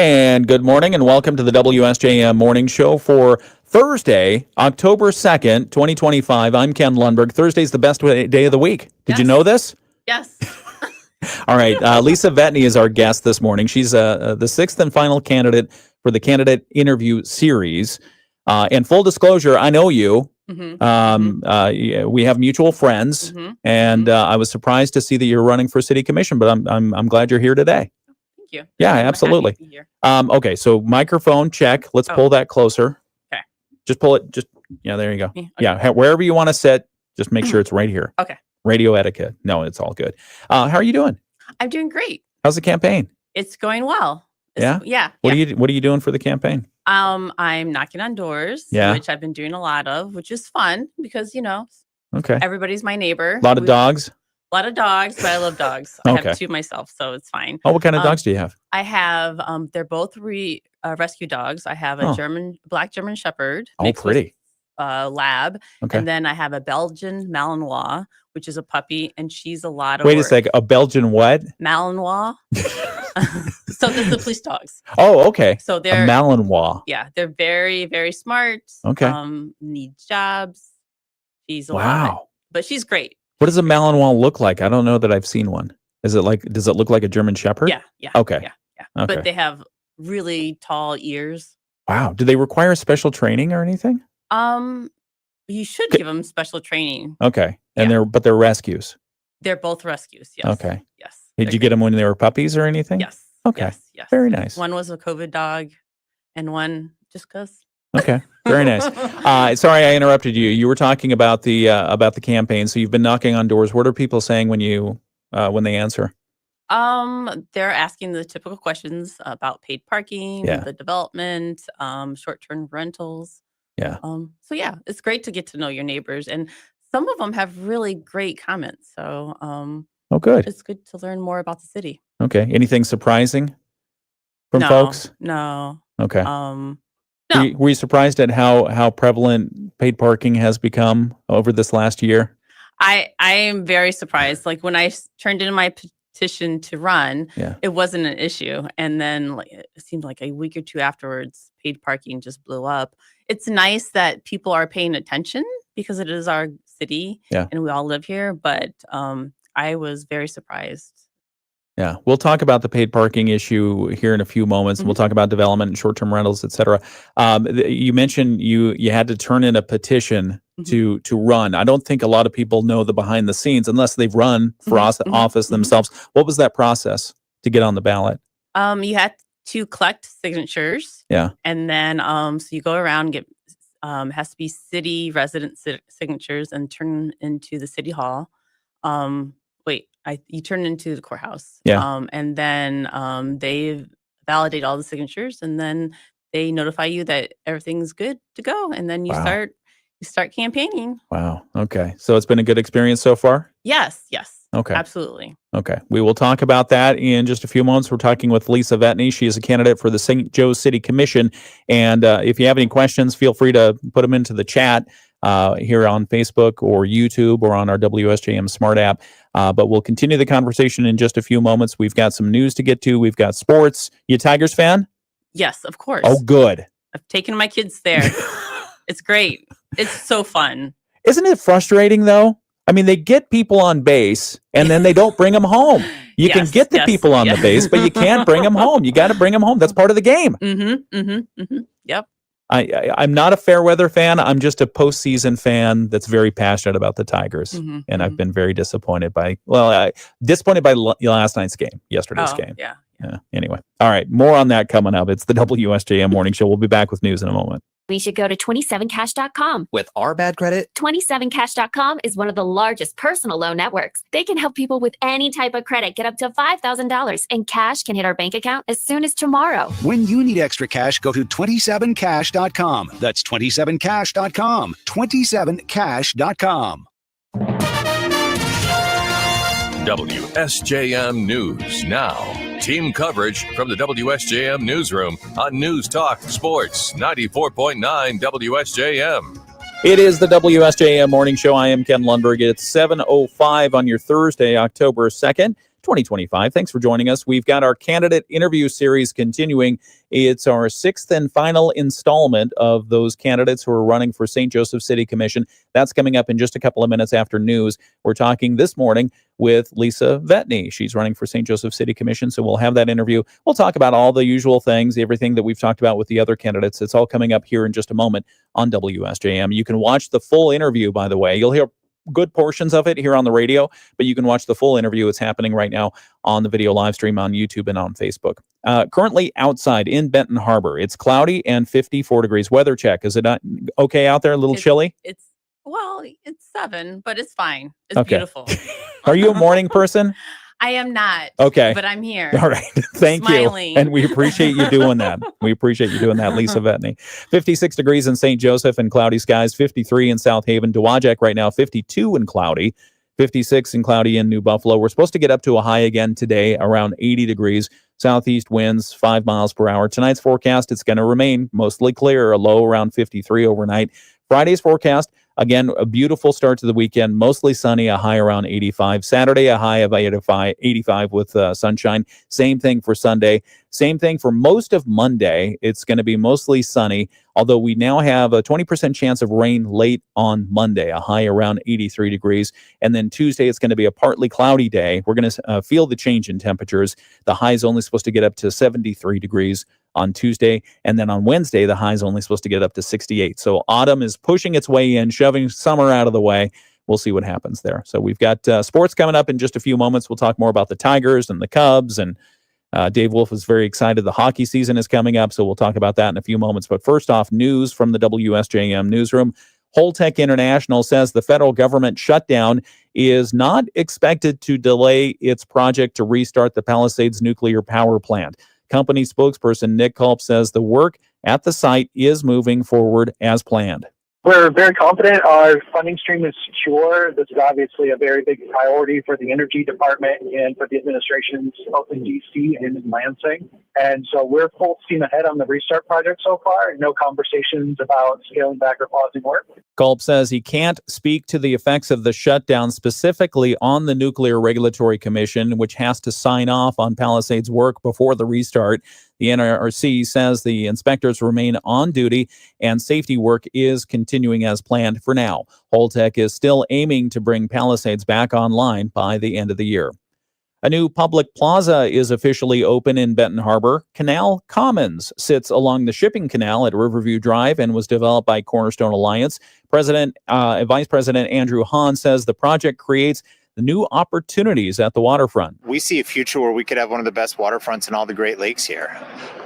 And good morning and welcome to the WSJM Morning Show for Thursday, October 2nd, 2025. I'm Ken Lundberg. Thursday's the best day of the week. Did you know this? Yes. All right. Lisa Vetne is our guest this morning. She's the sixth and final candidate for the candidate interview series. And full disclosure, I know you. We have mutual friends, and I was surprised to see that you're running for city commission, but I'm glad you're here today. Thank you. Yeah, absolutely. Okay, so microphone check. Let's pull that closer. Okay. Just pull it. There you go. Okay. Yeah, wherever you want to sit, just make sure it's right here. Okay. Radio etiquette. No, it's all good. How are you doing? I'm doing great. How's the campaign? It's going well. Yeah. What are you doing for the campaign? I'm knocking on doors, which I've been doing a lot of, which is fun because everybody's my neighbor. A lot of dogs. A lot of dogs, but I love dogs. I have two myself, so it's fine. Oh, what kind of dogs do you have? I have they're both rescue dogs. I have a black German Shepherd. Oh, pretty. Lab. Okay. And then I have a Belgian Malinois, which is a puppy, and she's a lot of Wait a sec, a Belgian what? Malinois. So this is the police dogs. Oh, okay. So they're a Malinois. Yeah, they're very, very smart. Okay. Need jobs. She's a lot, but she's great. What does a Malinois look like? I don't know that I've seen one. Does it look like a German Shepherd? Yeah. Okay. Yeah. Okay. But they have really tall ears. Wow. Do they require special training or anything? You should give them special training. Okay. And they're rescues. They're both rescues. Yes. Okay. Yes. Did you get them when they were puppies or anything? Yes. Okay. Yes. Very nice. One was a COVID dog, and one just because. Okay. Very nice. Sorry, I interrupted you. You were talking about the campaign. So you've been knocking on doors. What are people saying when they answer? They're asking the typical questions about paid parking, the development, short-term rentals. Yeah. So it's great to get to know your neighbors, and some of them have really great comments. So oh, good. It's good to learn more about the city. Okay. Anything surprising from folks? No. Okay. No. Were you surprised at how prevalent paid parking has become over this last year? I am very surprised. Like when I turned in my petition to run, it wasn't an issue. And then it seemed like a week or two afterwards, paid parking just blew up. It's nice that people are paying attention because it is our city and we all live here. But I was very surprised. Yeah, we'll talk about the paid parking issue here in a few moments. We'll talk about development and short-term rentals, et cetera. You mentioned you had to turn in a petition to run. I don't think a lot of people know the behind the scenes unless they've run for office themselves. What was that process to get on the ballot? You had to collect signatures. Yeah. And then so you go around and get has to be city resident signatures and turn into the city hall. You turn into the courthouse. Yeah. And then they validate all the signatures, and then they notify you that everything's good to go, and then you start campaigning. Wow. Okay. So it's been a good experience so far? Yes. Okay. Absolutely. Okay. We will talk about that in just a few moments. We're talking with Lisa Vetne. She is a candidate for the St. Joe City Commission. And if you have any questions, feel free to put them into the chat here on Facebook or YouTube or on our WSJM Smart app. But we'll continue the conversation in just a few moments. We've got some news to get to. We've got sports. You a Tigers fan? Yes, of course. Oh, good. I've taken my kids there. It's great. It's so fun. Isn't it frustrating, though? I mean, they get people on base, and then they don't bring them home. You can get the people on the base, but you can't bring them home. You got to bring them home. That's part of the game. Yep. I'm not a fair weather fan. I'm just a postseason fan that's very passionate about the Tigers, and I've been very disappointed by last night's game, yesterday's game. Yeah. Anyway, all right, more on that coming up. It's the WSJM Morning Show. We'll be back with news in a moment. We should go to 27cash.com. With our bad credit, 27cash.com is one of the largest personal loan networks. They can help people with any type of credit get up to $5,000, and cash can hit our bank account as soon as tomorrow. When you need extra cash, go to 27cash.com. That's 27cash.com. 27cash.com. WSJM News Now. Team coverage from the WSJM Newsroom on News Talk Sports 94.9 WSJM. It is the WSJM Morning Show. I am Ken Lundberg. It's 7:05 on your Thursday, October 2nd, 2025. Thanks for joining us. We've got our candidate interview series continuing. It's our 6th and final installment of those candidates who are running for St. Joseph City Commission. That's coming up in just a couple of minutes after news. We're talking this morning with Lisa Vetne. She's running for St. Joseph City Commission, so we'll have that interview. We'll talk about all the usual things, everything that we've talked about with the other candidates. It's all coming up here in just a moment on WSJM. You can watch the full interview, by the way. You'll hear good portions of it here on the radio, but you can watch the full interview. It's happening right now on the video live stream on YouTube and on Facebook. Currently outside in Benton Harbor, it's cloudy and 54 degrees. Weather check. Is it not okay out there? A little chilly? It's 7, but it's fine. It's beautiful. Are you a morning person? I am not. Okay. But I'm here. All right. Thank Smiling. you. And we appreciate you doing that. We appreciate you doing that, Lisa Vetne. 56 degrees in St. Joseph and cloudy skies, 53 in South Haven. Dowagiac right now, 52 and cloudy, 56 and cloudy in New Buffalo. We're supposed to get up to a high again today, around 80 degrees. Southeast winds, 5 miles per hour. Tonight's forecast, it's going to remain mostly clear, a low around 53 overnight. Friday's forecast, again, a beautiful start to the weekend, mostly sunny, a high around 85. Saturday, a high of 85 with sunshine. Same thing for Sunday. Same thing for most of Monday. It's going to be mostly sunny, although we now have a 20% chance of rain late on Monday, a high around 83 degrees. And then Tuesday, it's going to be a partly cloudy day. We're going to feel the change in temperatures. The high is only supposed to get up to 73 degrees on Tuesday, and then on Wednesday, the high is only supposed to get up to 68. So autumn is pushing its way in, shoving summer out of the way. We'll see what happens there. So we've got sports coming up in just a few moments. We'll talk more about the Tigers and the Cubs, and Dave Wolf is very excited. The hockey season is coming up, so we'll talk about that in a few moments. But first off, news from the WSJM newsroom. Holtec International says the federal government shutdown is not expected to delay its project to restart the Palisades nuclear power plant. Company spokesperson Nick Culp says the work at the site is moving forward as planned. We're very confident our funding stream is secure. This is obviously a very big priority for the Energy Department and for the administrations both in D.C. and in Lansing. And so we're full steam ahead on the restart project so far. No conversations about scaling back or pausing work. Culp says he can't speak to the effects of the shutdown specifically on the Nuclear Regulatory Commission, which has to sign off on Palisades work before the restart. The NRC says the inspectors remain on duty and safety work is continuing as planned for now. Holtec is still aiming to bring Palisades back online by the end of the year. A new public plaza is officially open in Benton Harbor. Canal Commons sits along the shipping canal at Riverview Drive and was developed by Cornerstone Alliance. Vice President Andrew Hahn says the project creates the new opportunities at the waterfront. We see a future where we could have one of the best waterfronts in all the Great Lakes here.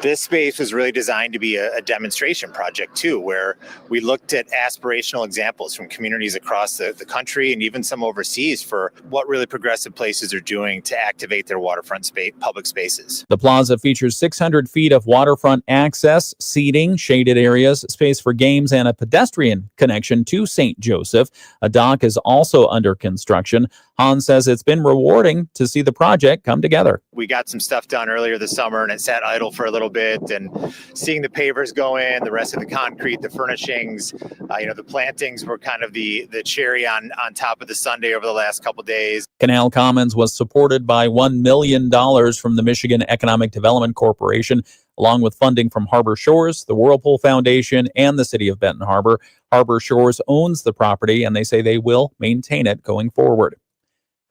This space was really designed to be a demonstration project too, where we looked at aspirational examples from communities across the country and even some overseas for what really progressive places are doing to activate their waterfront public spaces. The plaza features 600 feet of waterfront access, seating, shaded areas, space for games, and a pedestrian connection to St. Joseph. A dock is also under construction. Hahn says it's been rewarding to see the project come together. We got some stuff done earlier this summer and it sat idle for a little bit, and seeing the pavers go in, the rest of the concrete, the furnishings, the plantings were kind of the cherry on top of the sundae over the last couple of days. Canal Commons was supported by $1 million from the Michigan Economic Development Corporation, along with funding from Harbor Shores, the Whirlpool Foundation, and the city of Benton Harbor. Harbor Shores owns the property, and they say they will maintain it going forward.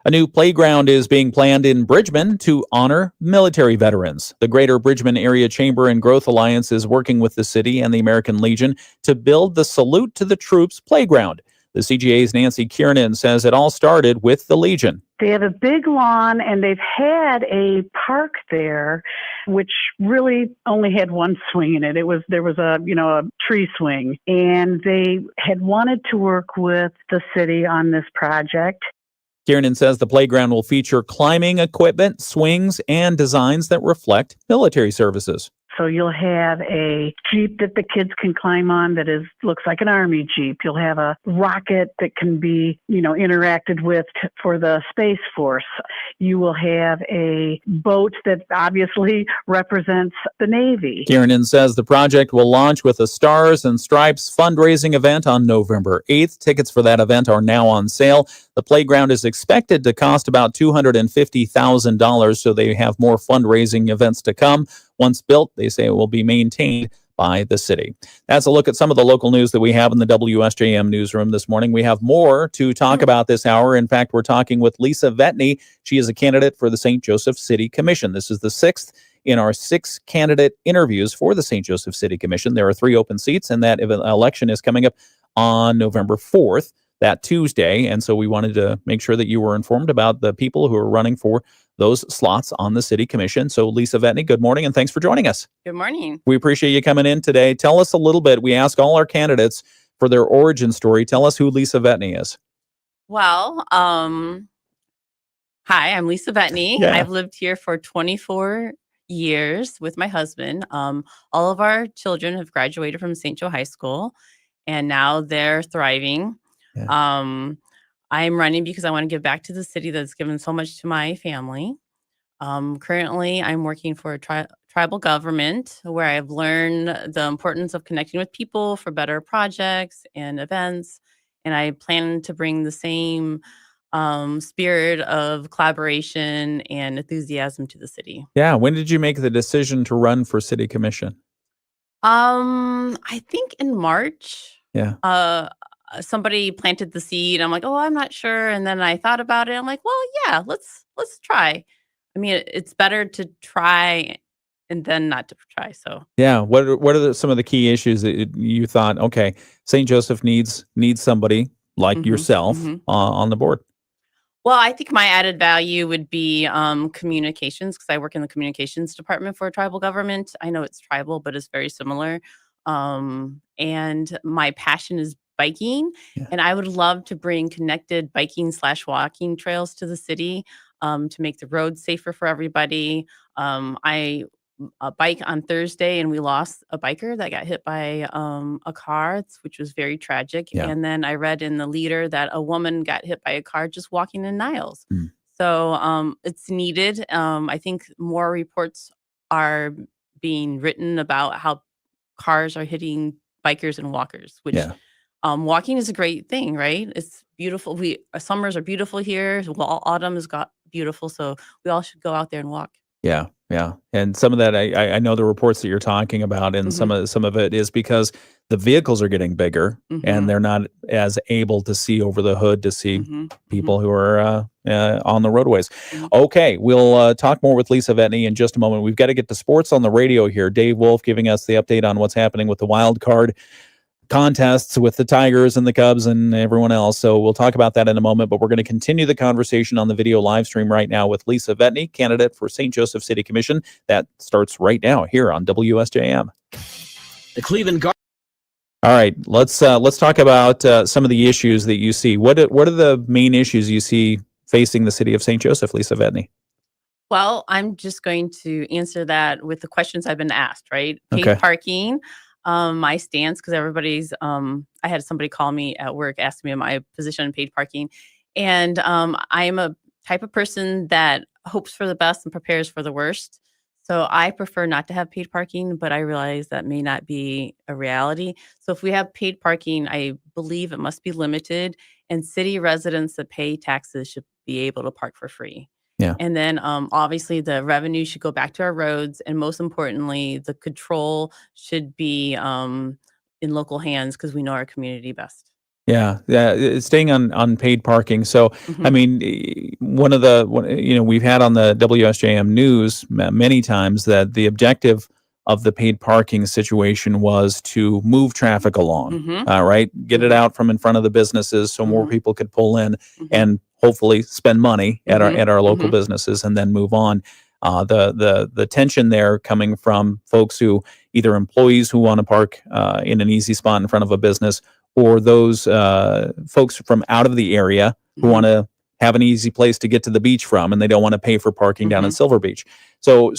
A new playground is being planned in Bridgman to honor military veterans. The Greater Bridgman Area Chamber and Growth Alliance is working with the city and the American Legion to build the Salute to the Troops playground. The CGA's Nancy Kiernan says it all started with the Legion. They have a big lawn, and they've had a park there, which really only had one swing in it. There was a tree swing, and they had wanted to work with the city on this project. Kiernan says the playground will feature climbing equipment, swings, and designs that reflect military services. So you'll have a Jeep that the kids can climb on that looks like an Army Jeep. You'll have a rocket that can be, interacted with for the Space Force. You will have a boat that obviously represents the Navy. Kiernan says the project will launch with a Stars and Stripes fundraising event on November 8th. Tickets for that event are now on sale. The playground is expected to cost about $250,000, so they have more fundraising events to come. Once built, they say it will be maintained by the city. That's a look at some of the local news that we have in the WSJM newsroom this morning. We have more to talk about this hour. In fact, we're talking with Lisa Vetne. She is a candidate for the St. Joseph City Commission. This is the 6th in our 6 candidate interviews for the St. Joseph City Commission. There are 3 open seats, and that election is coming up on November 4th, that Tuesday. And so we wanted to make sure that you were informed about the people who are running for those slots on the City Commission. So Lisa Vetne, good morning, and thanks for joining us. Good morning. We appreciate you coming in today. Tell us a little bit. We ask all our candidates for their origin story. Tell us who Lisa Vetne is. Well, hi, I'm Lisa Vetne. Yeah. I've lived here for 24 years with my husband. All of our children have graduated from St. Joe High School, and now they're thriving. Yeah. I'm running because I want to give back to the city that's given so much to my family. Currently, I'm working for a tribal government where I've learned the importance of connecting with people for better projects and events. And I plan to bring the same spirit of collaboration and enthusiasm to the city. Yeah. When did you make the decision to run for City Commission? I think in March. Yeah. Somebody planted the seed. I'm like, oh, I'm not sure. And then I thought about it. I'm like, well, yeah, let's try. I mean, it's better to try and then not to try. So yeah, what are some of the key issues that you thought, okay, St. Joseph needs somebody like yourself on the board? Well, I think my added value would be communications, because I work in the communications department for a tribal government. I know it's tribal, but it's very similar. And my passion is biking, and I would love to bring connected biking/walking trails to the city to make the roads safer for everybody. I bike on Thursday, and we lost a biker that got hit by a car, which was very tragic. Yeah. And then I read in the Leader that a woman got hit by a car just walking in Niles. So it's needed. I think more reports are being written about how cars are hitting bikers and walkers, which walking is a great thing, right? It's beautiful. Summers are beautiful here. Well, autumn has got beautiful, so we all should go out there and walk. Yeah, yeah. And some of that, I know the reports that you're talking about, and some of it is because the vehicles are getting bigger, and they're not as able to see over the hood to see people who are on the roadways. Okay, we'll talk more with Lisa Vetne in just a moment. We've got to get to sports on the radio here. Dave Wolf giving us the update on what's happening with the wild card contests with the Tigers and the Cubs and everyone else. So we'll talk about that in a moment, but we're going to continue the conversation on the video live stream right now with Lisa Vetne, candidate for St. Joseph City Commission. That starts right now here on WSJM. The Cleveland Guard. All right, let's talk about some of the issues that you see. What are the main issues you see facing the city of St. Joseph, Lisa Vetne? Well, I'm just going to answer that with the questions I've been asked, right? Paid parking. My stance, because everybody's, I had somebody call me at work asking me my position on paid parking. And I am a type of person that hopes for the best and prepares for the worst. So I prefer not to have paid parking, but I realize that may not be a reality. So if we have paid parking, I believe it must be limited, and city residents that pay taxes should be able to park for free. Yeah. And then obviously the revenue should go back to our roads. And most importantly, the control should be in local hands, because we know our community best. Yeah, staying on paid parking. So, I mean, we've had on the WSJM news many times that the objective of the paid parking situation was to move traffic along, right? Get it out from in front of the businesses so more people could pull in and hopefully spend money at our local businesses and then move on. The tension there coming from folks who either employees who want to park in an easy spot in front of a business, or those folks from out of the area who want to have an easy place to get to the beach from, and they don't want to pay for parking down in Silver Beach. So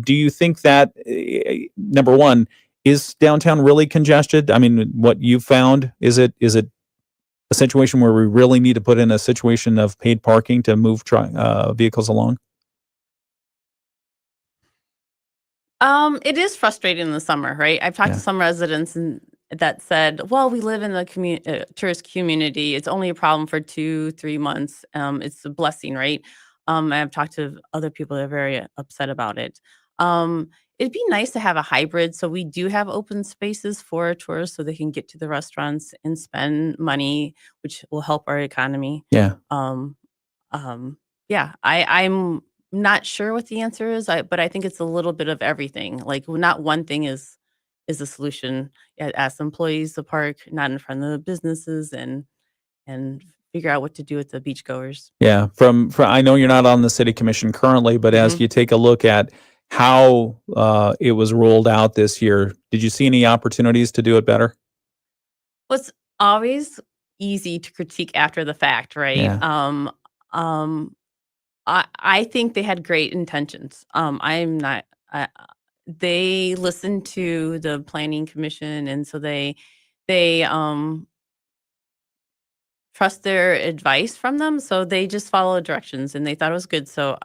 do you think that number one, is downtown really congested? I mean, what you've found, is it a situation where we really need to put in a situation of paid parking to move vehicles along? It is frustrating in the summer, right? I've talked to some residents that said, well, we live in the tourist community. It's only a problem for 2-3 months. It's a blessing, right? I've talked to other people that are very upset about it. It'd be nice to have a hybrid. So we do have open spaces for tourists so they can get to the restaurants and spend money, which will help our economy. Yeah. Yeah, I'm not sure what the answer is, but I think it's a little bit of everything. Like, not one thing is a solution. Ask employees to park not in front of the businesses and figure out what to do with the beachgoers. Yeah. From I know you're not on the city commission currently, but as you take a look at how it was rolled out this year, did you see any opportunities to do it better? Well, it's always easy to critique after the fact, right? Yeah. I think they had great intentions. I'm not. They listened to the planning commission, and so they trust their advice from them. So they just followed directions, and they thought it was good. So,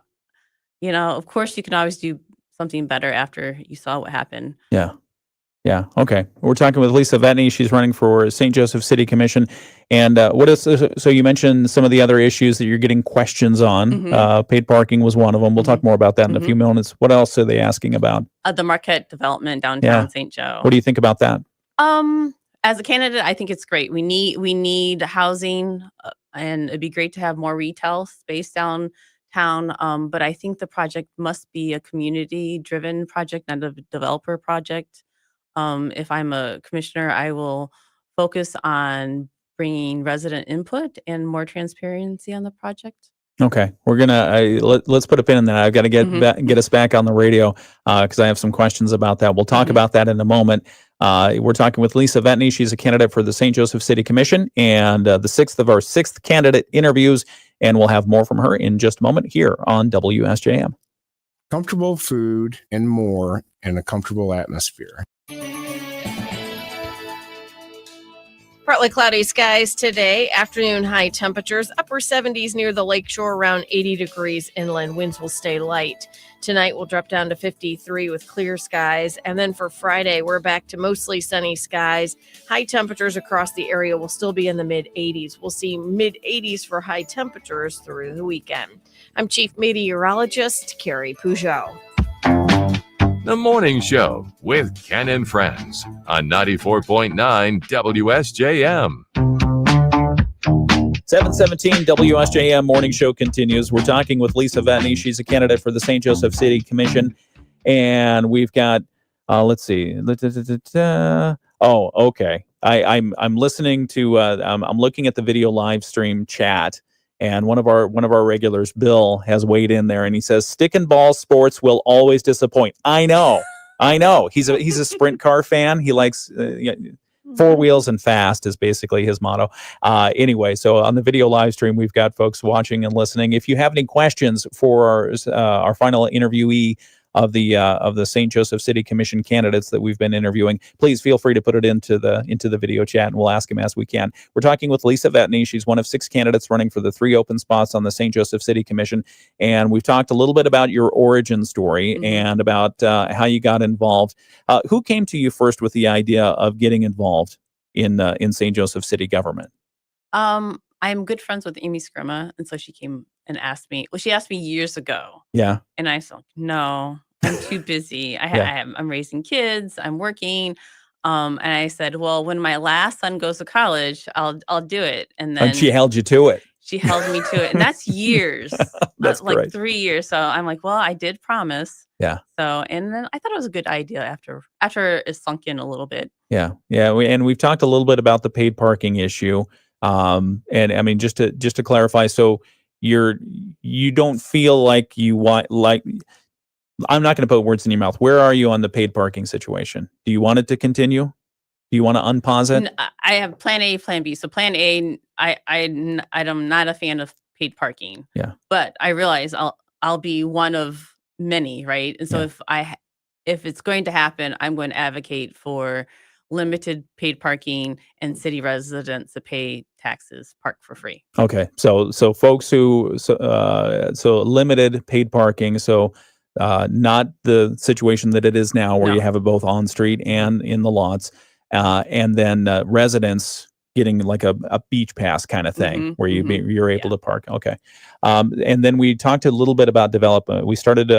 of course, you can always do something better after you saw what happened. Yeah. Yeah. Okay. We're talking with Lisa Vetne. She's running for St. Joseph City Commission. And what is so you mentioned some of the other issues that you're getting questions on. Paid parking was one of them. We'll talk more about that in a few minutes. What else are they asking about? The Marquette development downtown St. Joe. What do you think about that? As a candidate, I think it's great. We need housing, and it'd be great to have more retail space downtown. But I think the project must be a community-driven project, not a developer project. If I'm a commissioner, I will focus on bringing resident input and more transparency on the project. Okay, we're gonna let's put a pin in that. I've got to get us back on the radio because I have some questions about that. We'll talk about that in a moment. We're talking with Lisa Vetne. She's a candidate for the St. Joseph City Commission, and the sixth of our sixth candidate interviews. And we'll have more from her in just a moment here on WSJM. Comfortable food and more in a comfortable atmosphere. Partly cloudy skies today. Afternoon high temperatures, upper 70s near the lakeshore, around 80 degrees inland. Winds will stay light. Tonight we'll drop down to 53 with clear skies. And then for Friday, we're back to mostly sunny skies. High temperatures across the area will still be in the mid 80s. We'll see mid 80s for high temperatures through the weekend. I'm Chief Meteorologist Carrie Peugeot. The Morning Show with Ken and Friends on 94.9 WSJM. 717 WSJM Morning Show continues. We're talking with Lisa Vetne. She's a candidate for the St. Joseph City Commission. And we've got, let's see. Oh, okay. I'm listening to, I'm looking at the video live stream chat. And one of our regulars, Bill, has weighed in there, and he says, "Stick and ball sports will always disappoint." I know. He's a sprint car fan. He likes four wheels and fast is basically his motto. Anyway, so on the video live stream, we've got folks watching and listening. If you have any questions for our final interviewee of the St. Joseph City Commission candidates that we've been interviewing, please feel free to put it into the video chat, and we'll ask him as we can. We're talking with Lisa Vetne. She's one of 6 candidates running for the 3 open spots on the St. Joseph City Commission, and we've talked a little bit about your origin story and about how you got involved. Who came to you first with the idea of getting involved in St. Joseph City government? I'm good friends with Amy Scrima, and so she came and asked me. Well, she asked me years ago. Yeah. And I said, no, I'm too busy. I'm raising kids. I'm working. And I said, well, when my last son goes to college, I'll do it. And then she held you to it. She held me to it, and that's years. That's like great. 3 years. So I'm like, well, I did promise. Yeah. So, and then I thought it was a good idea after it sunk in a little bit. Yeah. We've talked a little bit about the paid parking issue. And I mean, just to clarify, so you don't feel like you want, like, I'm not going to put words in your mouth. Where are you on the paid parking situation? Do you want it to continue? Do you want to unpause it? I have plan A, plan B. So plan A, I'm not a fan of paid parking. Yeah. But I realize I'll be one of many, right? And so if it's going to happen, I'm going to advocate for limited paid parking and city residents that pay taxes park for free. Okay. So folks who so limited paid parking. So not the situation that it is now where No. you have it both on street and in the lots, and then residents getting like a beach pass kind of thing where you're able to park. Okay. And then we talked a little bit about development. We started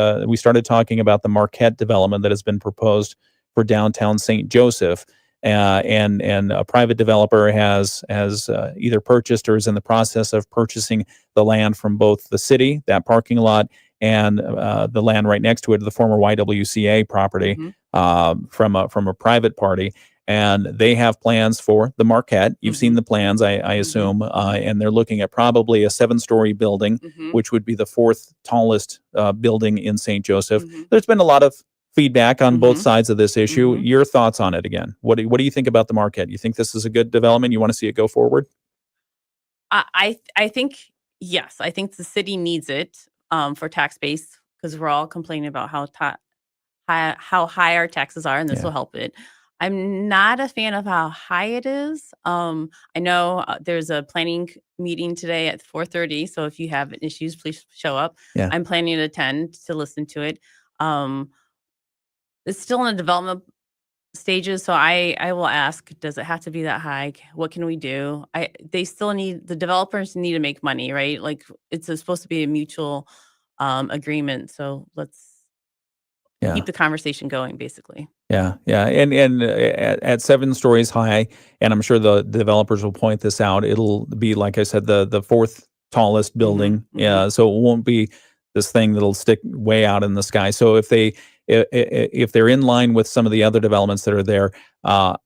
talking about the Marquette development that has been proposed for downtown St. Joseph. And a private developer has either purchased or is in the process of purchasing the land from both the city, that parking lot, and the land right next to it, the former YWCA property, from a private party. And they have plans for the Marquette. You've seen the plans, I assume, and they're looking at probably a 7-story building, which would be the 4th tallest building in St. Joseph. There's been a lot of feedback on both sides of this issue. Your thoughts on it again? What do you think about the Marquette? You think this is a good development? You want to see it go forward? I think yes. I think the city needs it for tax base because we're all complaining about how high our taxes are, and this will help it. I'm not a fan of how high it is. I know there's a planning meeting today at 4:30, so if you have issues, please show up. Yeah. I'm planning to attend to listen to it. It's still in the development stages, so I will ask, does it have to be that high? What can we do? The developers need to make money, right? Like it's supposed to be a mutual agreement. So let's keep the conversation going, basically. Yeah. And at 7 stories high, and I'm sure the developers will point this out, it'll be, like I said, the 4th tallest building. Yeah. So it won't be this thing that'll stick way out in the sky. So if they're in line with some of the other developments that are there,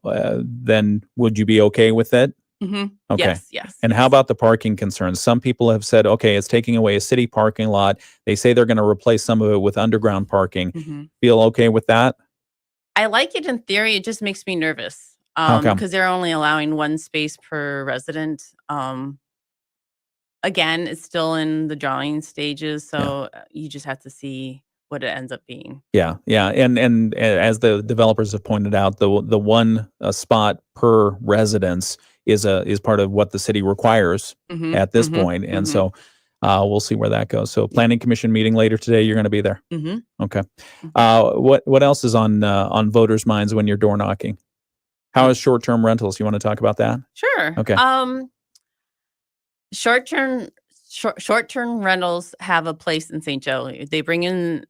then would you be okay with it? Okay. Yes. And how about the parking concerns? Some people have said, okay, it's taking away a city parking lot. They say they're going to replace some of it with underground parking. Feel okay with that? I like it in theory. It just makes me nervous How come? because they're only allowing 1 space per resident. Again, it's still in the drawing stages, so you just have to see what it ends up being. Yeah. And as the developers have pointed out, the one spot per residence is part of what the city requires at this point. And so we'll see where that goes. So planning commission meeting later today, you're going to be there. Okay. What else is on voters' minds when you're door knocking? How is short-term rentals? You want to talk about that? Sure. Okay. Short-term rentals have a place in St. Joe. They bring in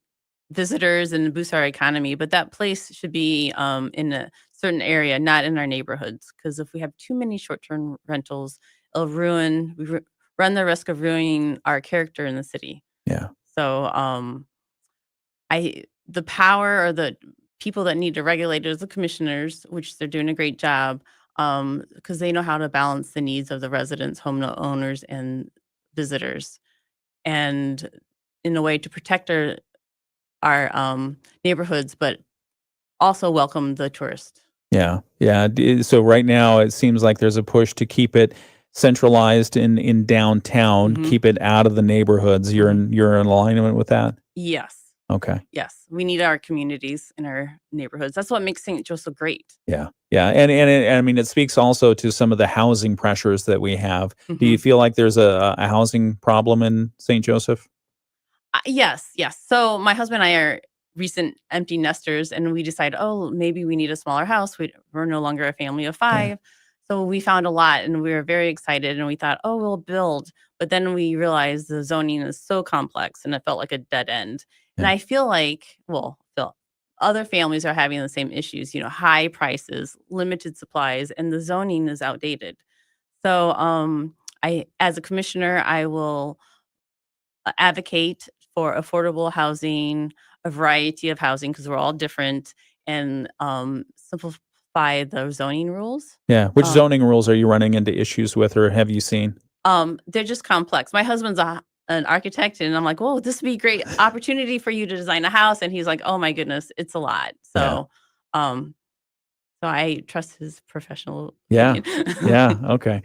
visitors and boost our economy, but that place should be in a certain area, not in our neighborhoods. Because if we have too many short-term rentals, it'll run the risk of ruining our character in the city. Yeah. So the power or the people that need to regulate it is the commissioners, which they're doing a great job. Because they know how to balance the needs of the residents, homeowners, and visitors, and in a way to protect our neighborhoods, but also welcome the tourist. Yeah. So right now it seems like there's a push to keep it centralized in downtown, keep it out of the neighborhoods. You're in alignment with that? Yes. Okay. Yes, we need our communities in our neighborhoods. That's what makes St. Joe so great. Yeah. And I mean, it speaks also to some of the housing pressures that we have. Do you feel like there's a housing problem in St. Joseph? Yes. So my husband and I are recent empty nesters, and we decided, maybe we need a smaller house. We're no longer a family of 5. Yeah. So we found a lot, and we were very excited, and we thought, we'll build. But then we realized the zoning is so complex, and it felt like a dead end. And I feel like, other families are having the same issues, high prices, limited supplies, and the zoning is outdated. So as a commissioner, I will advocate for affordable housing, a variety of housing, because we're all different, and simplify the zoning rules. Yeah. Which zoning rules are you running into issues with, or have you seen? They're just complex. My husband's an architect, and I'm like, whoa, this would be a great opportunity for you to design a house. And he's like, oh my goodness, it's a lot. So, So I trust his professional Yeah. opinion. Yeah. Okay.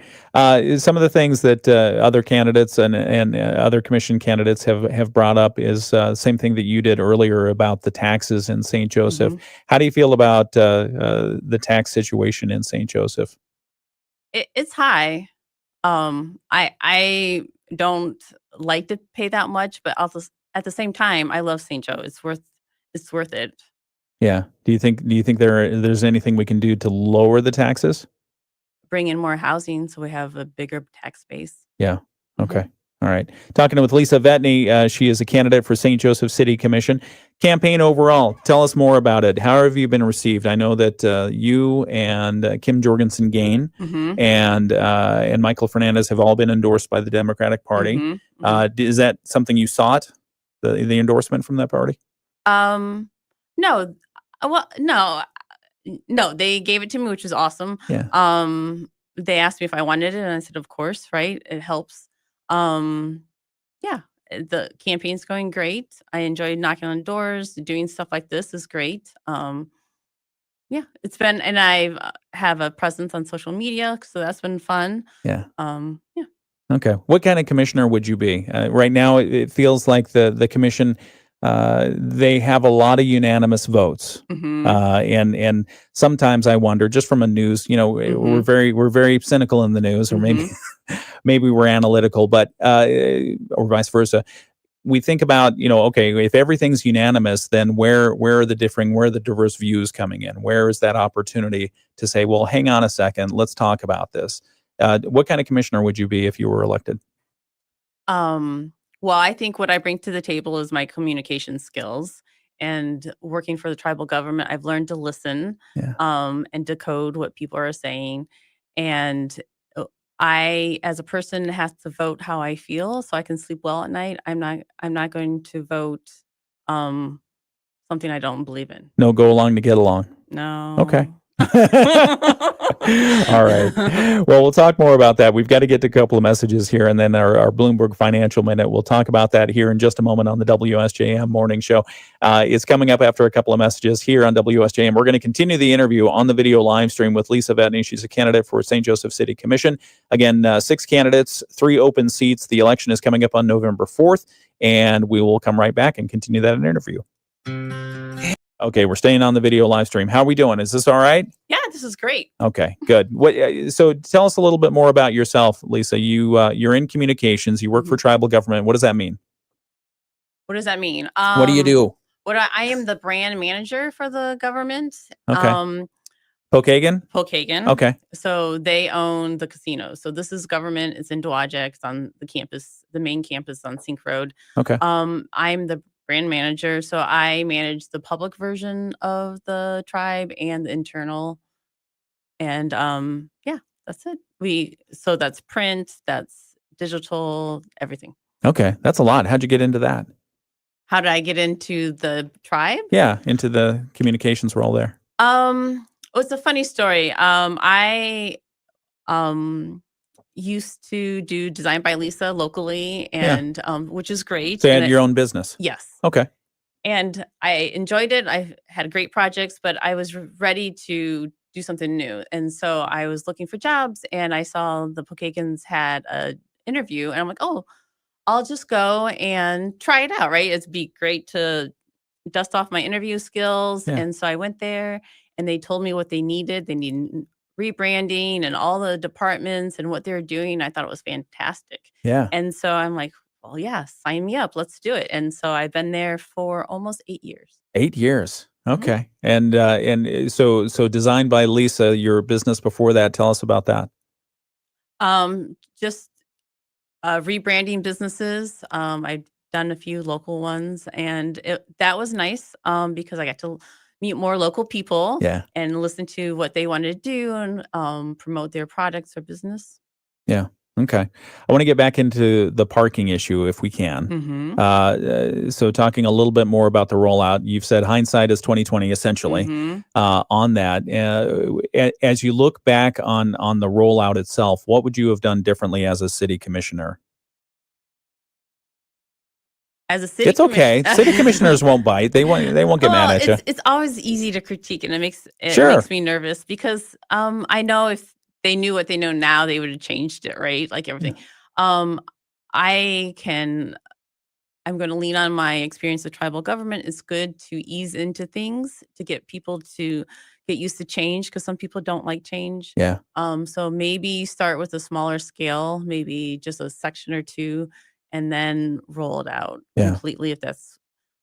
Some of the things that other candidates and other commission candidates have brought up is same thing that you did earlier about the taxes in St. Joseph. Mhm. How do you feel about the tax situation in St. Joseph? It's high. I don't like to pay that much, but also at the same time, I love St. Joe. It's worth it. Yeah. Do you think there's anything we can do to lower the taxes? Bring in more housing so we have a bigger tax base. Yeah. Okay. Mhm. All right. Talking with Lisa Vetne. She is a candidate for St. Joseph City Commission. Campaign overall, tell us more about it. How have you been received? I know that you and Kim Jorgensen Gain Mhm. and Michael Fernandez have all been endorsed by the Democratic Party. Mhm. Mhm. Is that something you sought, the endorsement from that party? No. Well, no. No, they gave it to me, which was awesome. Yeah. They asked me if I wanted it, and I said, "Of course, right? It helps." Um, yeah, the campaign's going great. I enjoy knocking on doors, doing stuff like this is great. Yeah, it's been, and I have a presence on social media, so that's been fun. Yeah. Yeah. Okay. What kind of commissioner would you be? Right now, it feels like the commission, they have a lot of unanimous votes. Mhm. And sometimes I wonder, just from a news, we're Mhm. very cynical in the news, or maybe Mhm. maybe we're analytical, but or vice versa. We think about, okay, if everything's unanimous, then where are the diverse views coming in? Where is that opportunity to say, well, hang on a second, let's talk about this? What kind of commissioner would you be if you were elected? Um, well, I think what I bring to the table is my communication skills, and working for the tribal government, I've learned to listen, Yeah. and decode what people are saying. And I, as a person, has to vote how I feel so I can sleep well at night. I'm not going to vote um, something I don't believe in. No, go along to get along. Okay. No. All right. Well, we'll talk more about that. We've got to get to a couple of messages here, and then our Bloomberg Financial Minute. We'll talk about that here in just a moment on the WSJM Morning Show. It's coming up after a couple of messages here on WSJM. We're going to continue the interview on the video live stream with Lisa Vetne. She's a candidate for St. Joseph City Commission. Again, 6 candidates, 3 open seats. The election is coming up on November 4th, and we will come right back and continue that interview. Okay, we're staying on the video live stream. How are we doing? Is this all right? Yeah, this is great. Okay, good. So tell us a little bit more about yourself, Lisa. You're in communications. You work for tribal government. What does that mean? What does that mean? What do you do? I am the brand manager for the government. Okay. Pokagon? Pokagon. Okay. So they own the casino. So this is government. It's in Dowagiac. It's on the campus, the main campus on Sink Road. Okay. I'm the brand manager. So I manage the public version of the tribe and the internal. And yeah, that's it. So that's print, that's digital, everything. Okay, that's a lot. How'd you get into that? How did I get into the tribe? Yeah, into the communications role there. It's a funny story. I used to do Design by Lisa locally, and which is great. So you And had your own business? Yes. Okay. And I enjoyed it. I had great projects, but I was ready to do something new. And so I was looking for jobs, and I saw the Pokagons had a interview, and I'm like, oh, I'll just go and try it out, right? It'd be great to dust off my interview skills. Yeah. And so I went there, and they told me what they needed. They needed rebranding and all the departments and what they're doing. I thought it was fantastic. Yeah. And so I'm like, well, yeah, sign me up. Let's do it. And so I've been there for almost 8 years. 8 years. Mm-hmm. Okay. And so Designed by Lisa, your business before that, tell us about that. Just rebranding businesses. I've done a few local ones, and that was nice because I got to meet more local people. Yeah. And listen to what they wanted to do and promote their products or business. Yeah. Okay. I want to get back into the parking issue if we can. Mm-hmm. So talking a little bit more about the rollout, you've said hindsight is 2020 essentially. Mm-hmm. On that. As you look back on the rollout itself, what would you have done differently as a city commissioner? as a city, It's okay. City commissioners won't bite. They won't get mad at you. It's always easy to critique, and it makes me nervous because I know if they knew what they know now, they would have changed it, right? Like everything. I'm going to lean on my experience with tribal government. It's good to ease into things to get people to get used to change because some people don't like change. Yeah. So maybe start with a smaller scale, maybe just a section or two, and then roll it out completely if that's.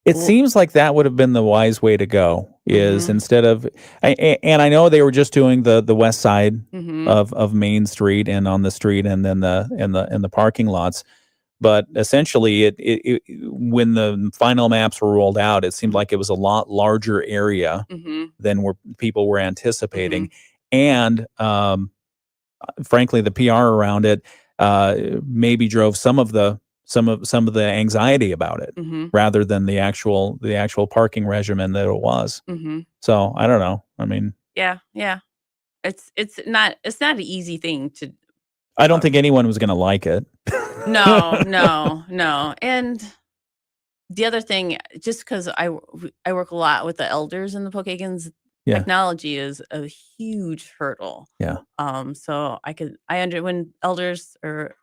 It seems like that would have been the wise way to go. Is instead of, and I know they were just doing the west side of Main Street and on the street, and then the parking lots. But essentially, it when the final maps were rolled out, it seemed like it was a lot larger area than people were anticipating, and frankly, the PR around it maybe drove some of the anxiety about it, rather than the actual parking regimen that it was. So I don't know. I mean, yeah, it's not an easy thing to. I don't think anyone was going to like it. No. And the other thing, just because I work a lot with the elders in the Pokagons, technology is a huge hurdle. Yeah. So when elders or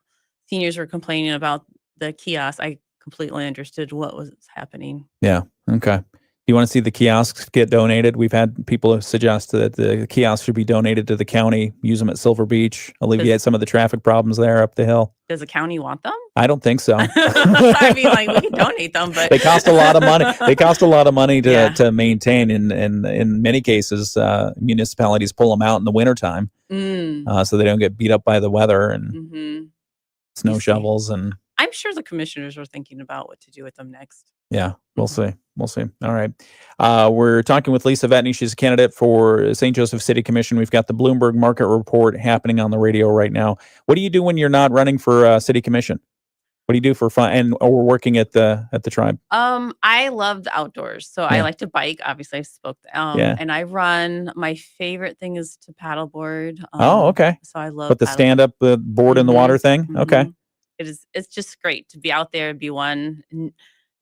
seniors were complaining about the kiosk, I completely understood what was happening. Yeah. Okay. You want to see the kiosks get donated? We've had people suggest that the kiosks should be donated to the county, use them at Silver Beach, alleviate some of the traffic problems there up the hill. Does the county want them? I don't think so. I mean, like, we can donate them, but they cost a lot of money. They cost a lot of money to maintain. And in many cases, municipalities pull them out in the wintertime so they don't get beat up by the weather and snow shovels. And I'm sure the commissioners are thinking about what to do with them next. Yeah, we'll see. We'll see. All right. We're talking with Lisa Vetne. She's a candidate for St. Joseph City Commission. We've got the Bloomberg Market Report happening on the radio right now. What do you do when you're not running for City Commission? What do you do for fun or working at the tribe? I love the outdoors. So I like to bike. Obviously, I spoke. And I run. My favorite thing is to paddleboard. Okay. So I love. But the stand-up board in the water thing? Okay. It's just great to be out there and be one.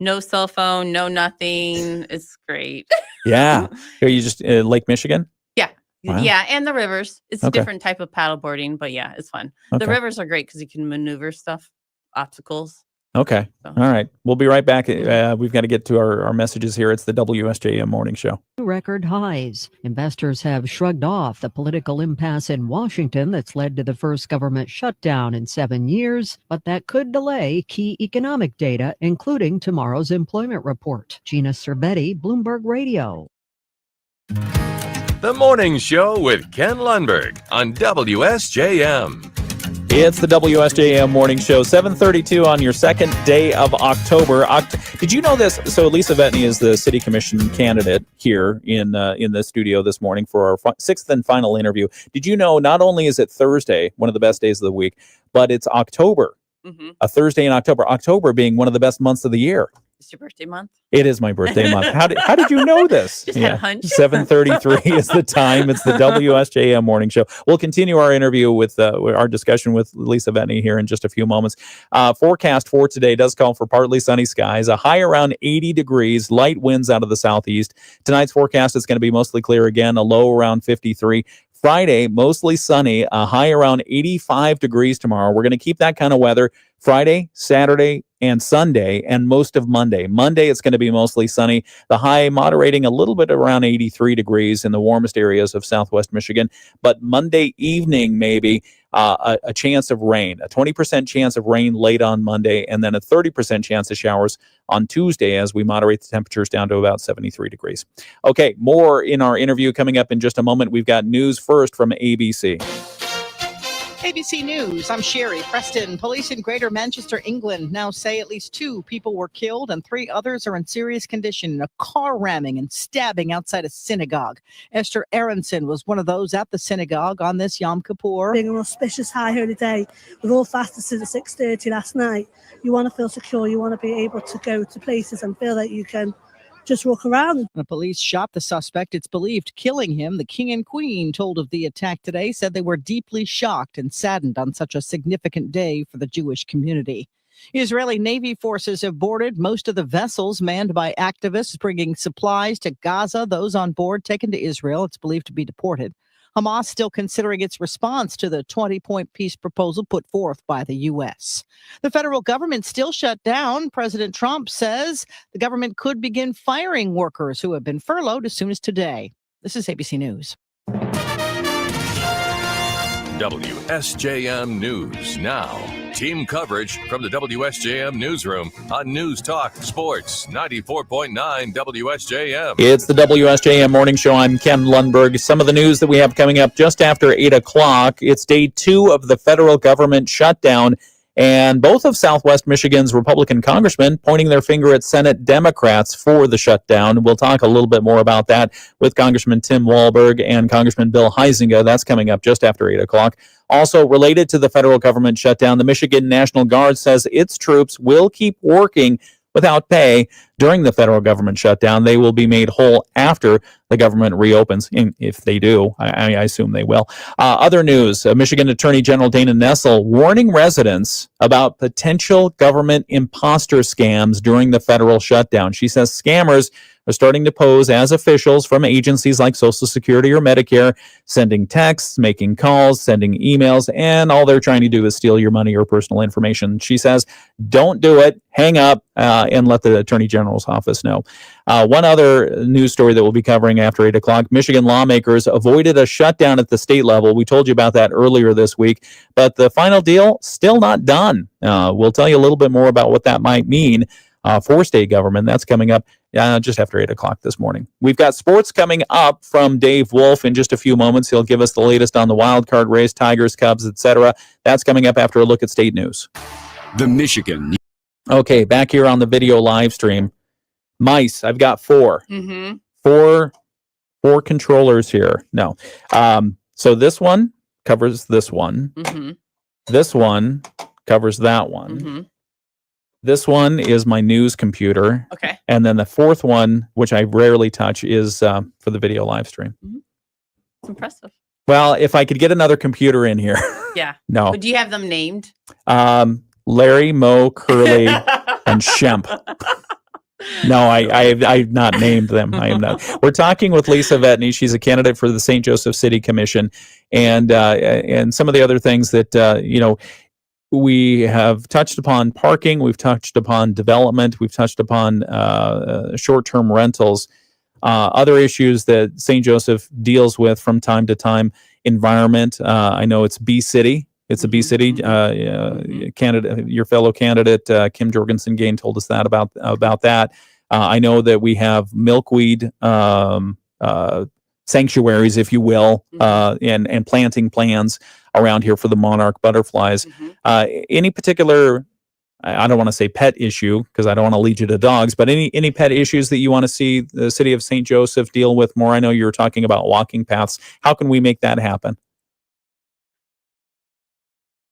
No cell phone, no nothing. It's great. Yeah. Are you just Lake Michigan? Yeah. Wow. Yeah. And the rivers. It's a different type of paddleboarding, but yeah, it's fun. Okay. The rivers are great because you can maneuver stuff, obstacles. Okay. All right. We'll be right back. We've got to get to our messages here. It's the WSJM Morning Show. Record highs. Investors have shrugged off the political impasse in Washington that's led to the first government shutdown in 7 years, but that could delay key economic data, including tomorrow's employment report. Gina Cervetti, Bloomberg Radio. The Morning Show with Ken Lundberg on WSJM. It's the WSJM Morning Show, 7:32 on your second day of October. Did you know this? So Lisa Vetne is the City Commission candidate here in the studio this morning for our sixth and final interview. Did you know not only is it Thursday, one of the best days of the week, but it's October, a Thursday in October, October being one of the best months of the year. It's your birthday month? It is my birthday month. How did you know this? Just had a hunch. 7:33 is the time. It's the WSJM Morning Show. We'll continue our interview with our discussion with Lisa Vetne here in just a few moments. Forecast for today does call for partly sunny skies, a high around 80 degrees, light winds out of the southeast. Tonight's forecast is going to be mostly clear again, a low around 53. Friday, mostly sunny, a high around 85 degrees tomorrow. We're going to keep that kind of weather Friday, Saturday, and Sunday, and most of Monday. Monday, it's going to be mostly sunny. The high moderating a little bit around 83 degrees in the warmest areas of southwest Michigan. But Monday evening, maybe a chance of rain, a 20% chance of rain late on Monday, and then a 30% chance of showers on Tuesday as we moderate the temperatures down to about 73 degrees. Okay, more in our interview coming up in just a moment. We've got news first from ABC. ABC News, I'm Sherry Preston. Police in Greater Manchester, England now say at least 2 people were killed and 3 others are in serious condition in a car ramming and stabbing outside a synagogue. Esther Aronson was one of those at the synagogue on this Yom Kippur. Being an auspicious high holy day, with all fasted since 6:30 last night, you want to feel secure, you want to be able to go to places and feel that you can just walk around. The police shot the suspect, it's believed, killing him. The king and queen told of the attack today, said they were deeply shocked and saddened on such a significant day for the Jewish community. Israeli Navy forces have boarded most of the vessels manned by activists bringing supplies to Gaza. Those on board taken to Israel, it's believed to be deported. Hamas still considering its response to the 20-point peace proposal put forth by the U.S. The federal government still shut down. President Trump says the government could begin firing workers who have been furloughed as soon as today. This is ABC News. WSJM News Now. Team coverage from the WSJM Newsroom on News Talk Sports 94.9 WSJM. It's the WSJM Morning Show. I'm Ken Lundberg. Some of the news that we have coming up just after 8 o'clock. It's day 2 of the federal government shutdown, and both of Southwest Michigan's Republican congressmen pointing their finger at Senate Democrats for the shutdown. We'll talk a little bit more about that with Congressman Tim Walberg and Congressman Bill Huizenga. That's coming up just after 8 o'clock. Also related to the federal government shutdown, the Michigan National Guard says its troops will keep working without pay during the federal government shutdown. They will be made whole after the government reopens, if they do. I assume they will. Other news, Michigan Attorney General Dana Nessel warning residents about potential government imposter scams during the federal shutdown. She says scammers are starting to pose as officials from agencies like Social Security or Medicare, sending texts, making calls, sending emails, and all they're trying to do is steal your money or personal information. She says, don't do it, hang up, and let the Attorney General's office know. One other news story that we'll be covering after 8 o'clock, Michigan lawmakers avoided a shutdown at the state level. We told you about that earlier this week, but the final deal still not done. We'll tell you a little bit more about what that might mean for state government. That's coming up just after 8 o'clock this morning. We've got sports coming up from Dave Wolf in just a few moments. He'll give us the latest on the wild card race, Tigers, Cubs, etc. That's coming up after a look at state news. The Michigan. Okay, back here on the video live stream. Mice, I've got 4. Mm-hmm. Four controllers here. No. So this one covers this one. Mm-hmm. This one covers that one. Mm-hmm. This one is my news computer. Okay. And then the fourth one, which I rarely touch, is for the video live stream. Mm-hmm. It's impressive. Well, if I could get another computer in here. Yeah. No. But do you have them named? Larry, Mo, Curly, and Shemp. No, I've not named them. I am not. We're talking with Lisa Vetne. She's a candidate for the St. Joseph City Commission, and some of the other things that we have touched upon: parking. We've touched upon development. We've touched upon short-term rentals. Other issues that St. Joseph deals with from time to time: environment. I know it's Bee City. It's a Bee City candidate. Your fellow candidate Kim Jorgensen-Gain told us that about that. I know that we have milkweed sanctuaries, if you will, and planting plans around here for the monarch butterflies. Any particular, I don't want to say pet issue because I don't want to lead you to dogs, but any pet issues that you want to see the city of St. Joseph deal with more? I know you were talking about walking paths. How can we make that happen?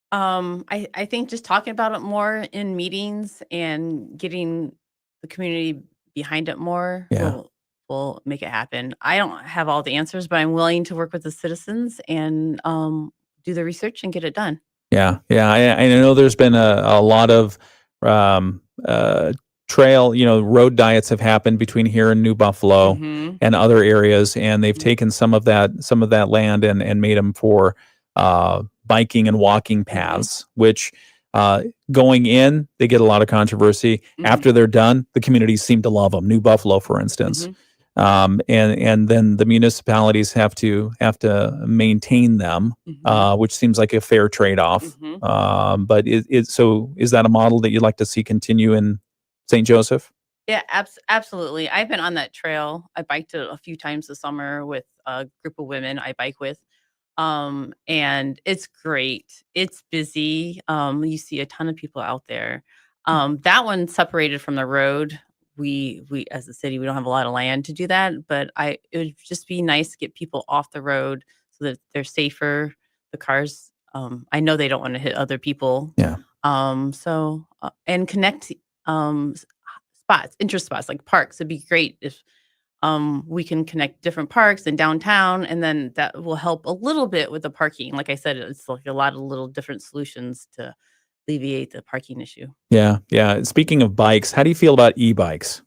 I think just talking about it more in meetings and getting the community behind it more will make it happen. I don't have all the answers, but I'm willing to work with the citizens and do the research and get it done. Yeah. I know there's been a lot of trail, road diets have happened between here and New Buffalo and other areas, and they've taken some of that land and made them for biking and walking paths, which going in, they get a lot of controversy. After they're done, the communities seem to love them. New Buffalo, for instance. And then the municipalities have to maintain them, which seems like a fair trade-off. But so is that a model that you'd like to see continue in St. Joseph? Yeah, absolutely. I've been on that trail. I biked it a few times this summer with a group of women I bike with. And it's great. It's busy. You see a ton of people out there. That one separated from the road. We as a city, we don't have a lot of land to do that, but it would just be nice to get people off the road so that they're safer. The cars, I know they don't want to hit other people. Yeah. And connect interest spots like parks. It'd be great if we can connect different parks and downtown, and then that will help a little bit with the parking. Like I said, it's like a lot of little different solutions to alleviate the parking issue. Yeah. Yeah. Speaking of bikes, how do you feel about e-bikes?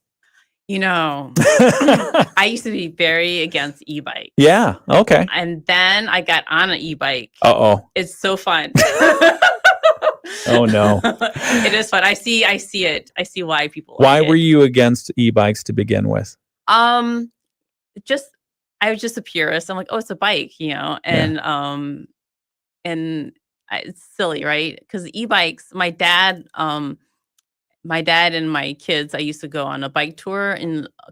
I used to be very against e-bikes. Yeah. Okay. And then I got on an e-bike. Uh-oh. It's so fun. Oh no. It is fun. I see it. I see why people Why like were it. you against e-bikes to begin with? I was just a purist. I'm like, oh, it's a bike, and it's silly, right? Because e-bikes, my dad and my kids, I used to go on a bike tour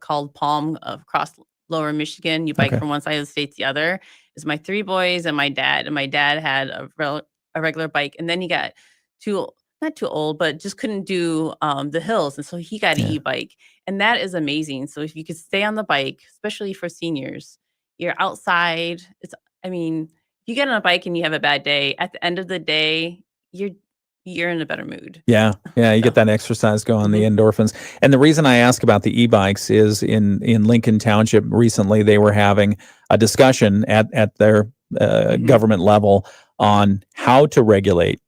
called Palm across Lower Michigan. You bike from one side of the state to the other. It's my 3 boys and my dad. And my dad had a regular bike, and then he got not too old, but just couldn't do the hills, and so he got an e-bike, and that is amazing. So if you could stay on the bike, especially for seniors, you're outside. If you get on a bike and you have a bad day, at the end of the day, you're in a better mood. Yeah. You get that exercise going, the endorphins. And the reason I ask about the e-bikes is in Lincoln Township recently, they were having a discussion at their government level on how to regulate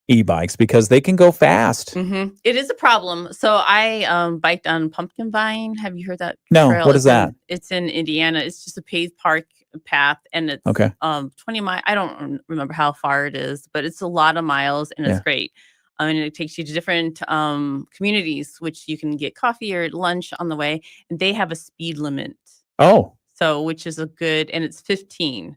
e-bikes because they can go fast. It is a problem. So I biked on Pumpkin Vine. Have you heard that? No. Trail? What is that? It's in Indiana. It's just a paved park path, and it's 20 miles. I don't remember how far it is, but it's a lot of miles, and it's great. And it takes you to different communities, which you can get coffee or lunch on the way, and they have a speed limit. Oh. So which is and it's 15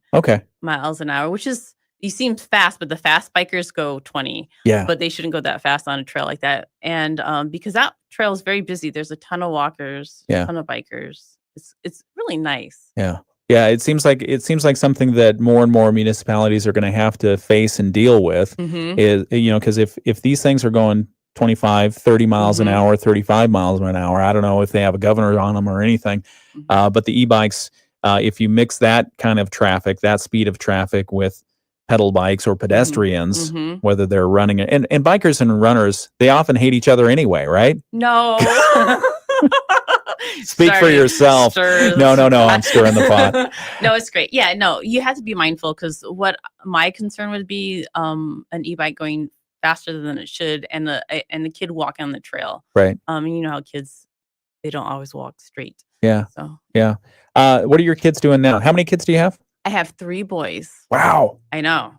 miles an hour, which is. You seem fast, but the fast bikers go 20. Yeah. But they shouldn't go that fast on a trail like that. And because that trail is very busy, there's a ton of walkers, a ton of bikers. It's really nice. Yeah. Yeah. It seems like something that more and more municipalities are going to have to face and deal with is, because if these things are going 25, 30 miles an hour, 35 miles an hour, I don't know if they have a governor on them or anything. But the e-bikes, if you mix that kind of traffic, that speed of traffic with pedal bikes or pedestrians, whether they're running and bikers and runners, they often hate each other anyway, right? No. Speak for yourself. No, I'm stirring the pot. No, it's great. Yeah, no, you have to be mindful because what my concern would be an e-bike going faster than it should and the kid walking on the trail. Right. You know how kids, they don't always walk straight. Yeah. So yeah. What are your kids doing now? How many kids do you have? I have 3 boys. Wow. I know.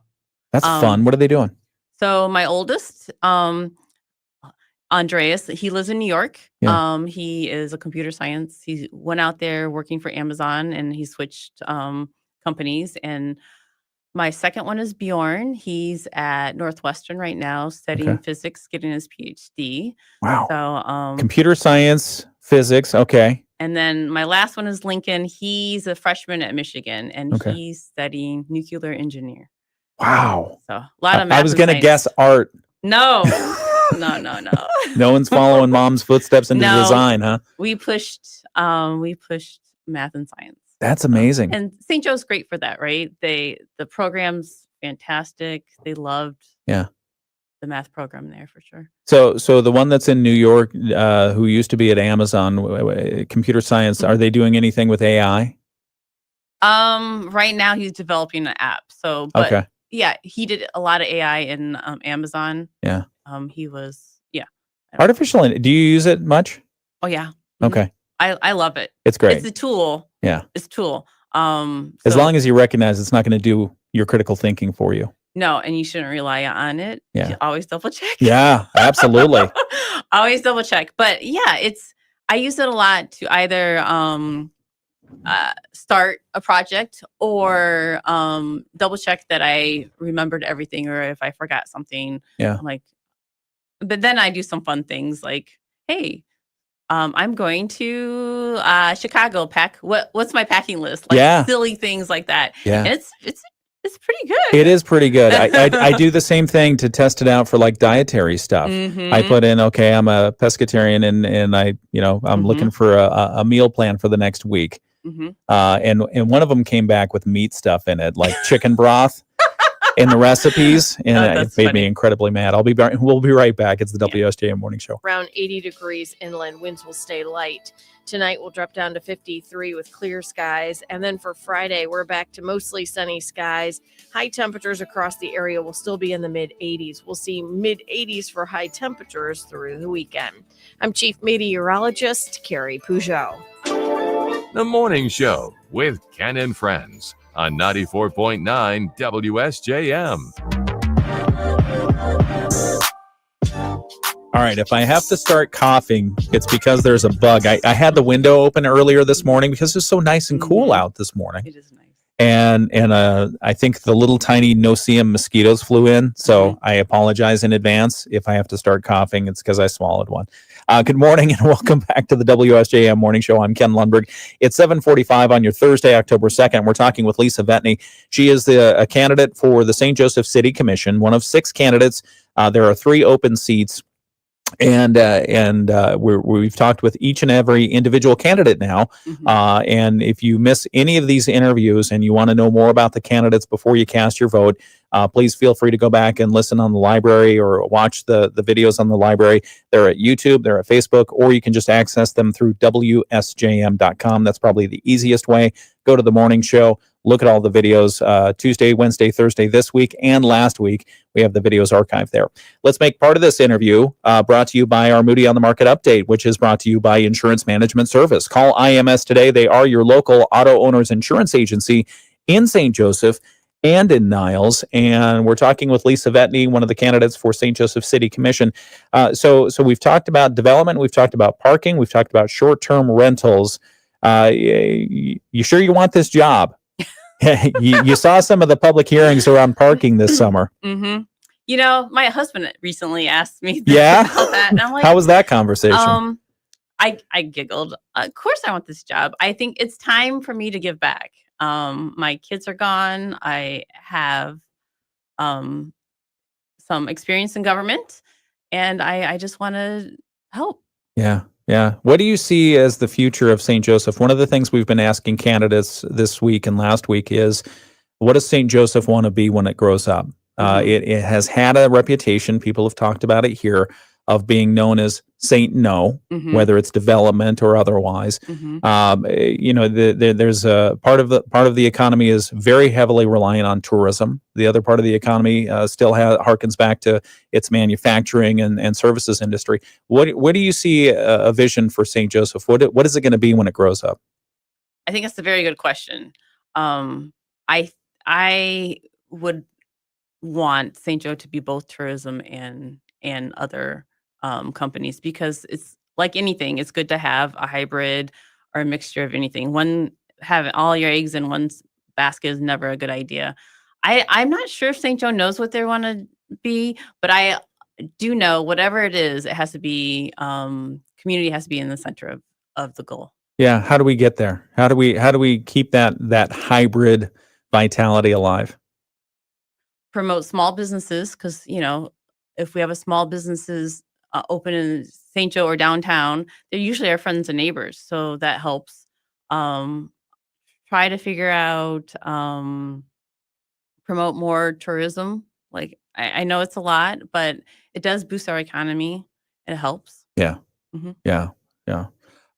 That's fun. What are they doing? So my oldest, Andreas, he lives in New York. Yeah. He is a computer science. He went out there working for Amazon and he switched companies. And my second one is Bjorn. He's at Northwestern right now studying physics, getting his PhD. Wow. So computer science, physics. Okay. And then my last one is Lincoln. He's a freshman at Michigan, and he's studying nuclear engineer. Wow. So a lot of math. I was going to guess art. No. No. No one's following mom's footsteps into design, huh? We pushed math and science. That's amazing. And St. Joe's great for that, right? The program's fantastic. They loved the math program there for sure. So the one that's in New York, who used to be at Amazon, computer science, are they doing anything with AI? Right now he's developing an app. So, but yeah, he did a lot of AI in Amazon. Yeah. He was Artificial. Do you use it much? Oh yeah. Okay. I love it. It's great. It's a tool. Yeah. It's a tool. As long as you recognize it's not going to do your critical thinking for you. No, and you shouldn't rely on it. Yeah. You always double check. Yeah, absolutely. Always double check. But yeah, I use it a lot to either start a project or double check that I remembered everything or if I forgot something. Yeah. But then I do some fun things like, hey, I'm going to Chicago. What's my packing list? Silly things like that. Yeah. And it's pretty good. It is pretty good. I do the same thing to test it out for dietary stuff. I put in, I'm a pescatarian and I'm looking for a meal plan for the next week. And one of them came back with meat stuff in it, like chicken broth. in the recipes, and it that's made funny. me incredibly mad. We'll be right back. It's the WSJM Morning Show. Around 80 degrees inland, winds will stay light. Tonight we'll drop down to 53 with clear skies. And then for Friday, we're back to mostly sunny skies. High temperatures across the area will still be in the mid 80s. We'll see mid 80s for high temperatures through the weekend. I'm Chief Meteorologist Carrie Peugeot. The Morning Show with Ken and Friends on 94.9 WSJM. All right, if I have to start coughing, it's because there's a bug. I had the window open earlier this morning because it's so nice and cool out this morning. It is nice. And I think the little tiny no-see-em mosquitoes flew in, so I apologize in advance if I have to start coughing. It's because I swallowed one. Good morning and welcome back to the WSJM Morning Show. I'm Ken Lundberg. It's 7:45 on your Thursday, October 2nd. We're talking with Lisa Vetne. She is a candidate for the St. Joseph City Commission, one of 6 candidates. There are 3 open seats. And we've talked with each and every individual candidate now. And if you miss any of these interviews and you want to know more about the candidates before you cast your vote, please feel free to go back and listen on the library or watch the videos on the library. They're at YouTube, they're at Facebook, or you can just access them through WSJM.com. That's probably the easiest way. Go to the morning show. Look at all the videos Tuesday, Wednesday, Thursday this week, and last week. We have the videos archived there. Let's make part of this interview brought to you by our Moody on the Market update, which is brought to you by Insurance Management Service. Call IMS today. They are your local auto owners insurance agency in St. Joseph and in Niles. And we're talking with Lisa Vetne, one of the candidates for St. Joseph City Commission. So we've talked about development. We've talked about parking. We've talked about short-term rentals. You sure you want this job? you saw some of the public hearings around parking this summer. You know, my husband recently asked me about that. And I'm like, how was that conversation? I giggled. Of course I want this job. I think it's time for me to give back. My kids are gone. I have some experience in government, and I just want to help. Yeah. What do you see as the future of St. Joseph? One of the things we've been asking candidates this week and last week is, what does St. Joseph want to be when it grows up? It has had a reputation, people have talked about it here, of being known as Saint No, whether it's development or otherwise. There's a part of the economy is very heavily reliant on tourism. The other part of the economy still harkens back to its manufacturing and services industry. What do you see a vision for St. Joseph? What is it going to be when it grows up? I think that's a very good question. I would want St. Joe to be both tourism and other companies, because it's like anything. It's good to have a hybrid or a mixture of anything. Having all your eggs in one basket is never a good idea. I'm not sure if St. Joe knows what they want to be, but I do know whatever it is, it has to be community has to be in the center of the goal. Yeah. How do we get there? How do we keep that hybrid vitality alive? Promote small businesses, because if we have a small businesses open in St. Joe or downtown, they're usually our friends and neighbors, so that helps. Try to figure out promote more tourism. Like I know it's a lot, but it does boost our economy. It helps. Yeah. Yeah.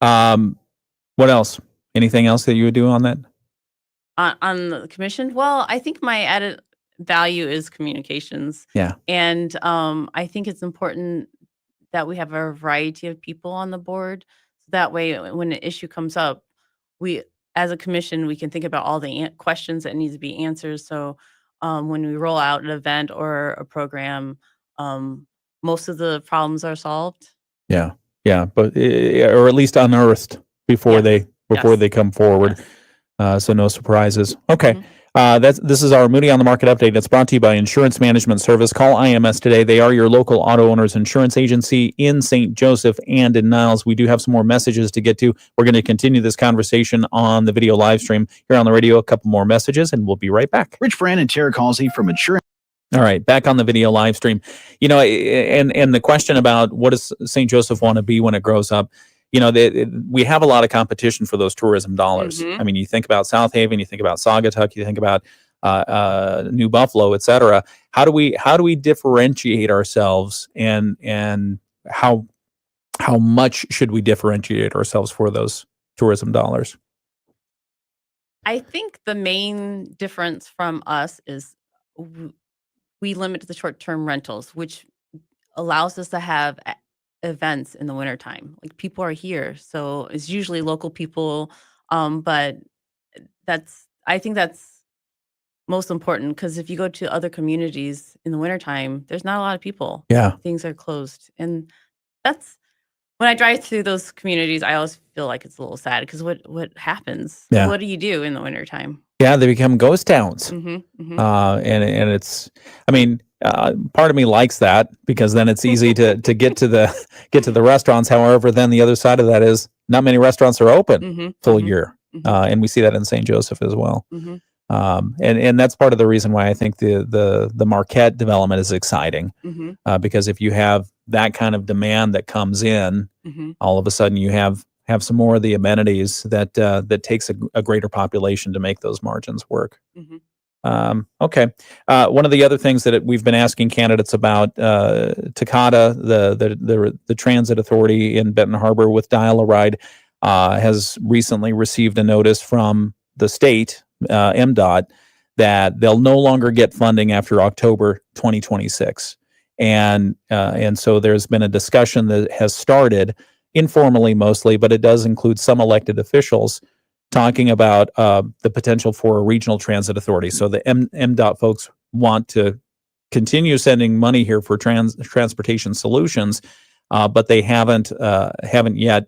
What else? Anything else that you would do on that? On the commission? Well, I think my added value is communications. Yeah. And I think it's important that we have a variety of people on the board. So that way, when an issue comes up, we, as a commission, we can think about all the questions that need to be answered. So when we roll out an event or a program, most of the problems are solved. Yeah. But or at least unearthed before they come forward. So no surprises. Okay. This is our Moody on the Market update. It's brought to you by Insurance Management Service. Call IMS today. They are your local auto owners insurance agency in St. Joseph and in Niles. We do have some more messages to get to. We're going to continue this conversation on the video live stream here on the radio. A couple more messages, and we'll be right back. Rich Brand and Tara Halsey from Insurance. All right, back on the video live stream. And the question about what does St. Joseph want to be when it grows up? We have a lot of competition for those tourism dollars. I mean, you think about South Haven, you think about Saugatuck, you think about New Buffalo, et cetera. How do we differentiate ourselves, and how much should we differentiate ourselves for those tourism dollars? I think the main difference from us is we limit the short-term rentals, which allows us to have events in the wintertime. Like, people are here, so it's usually local people, but I think that's most important, because if you go to other communities in the wintertime, there's not a lot of people. Yeah. Things are closed, and that's when I drive through those communities, I always feel like it's a little sad, because what happens? Yeah. What do you do in the wintertime? Yeah, they become ghost towns. Mm-hmm. And it's, I mean, part of me likes that, because then it's easy to get to the restaurants. However, then the other side of that is not many restaurants are open full year. And we see that in St. Joseph as well. And that's part of the reason why I think the Marquette development is exciting, because if you have that kind of demand that comes in, all of a sudden you have some more of the amenities that takes a greater population to make those margins work. Okay. One of the other things that we've been asking candidates about, Takata, the transit authority in Benton Harbor with Dial-A-Ride, has recently received a notice from the state, MDOT, that they'll no longer get funding after October 2026. And so there's been a discussion that has started informally mostly, but it does include some elected officials talking about the potential for a regional transit authority. So the MDOT folks want to continue sending money here for transportation solutions, but they haven't yet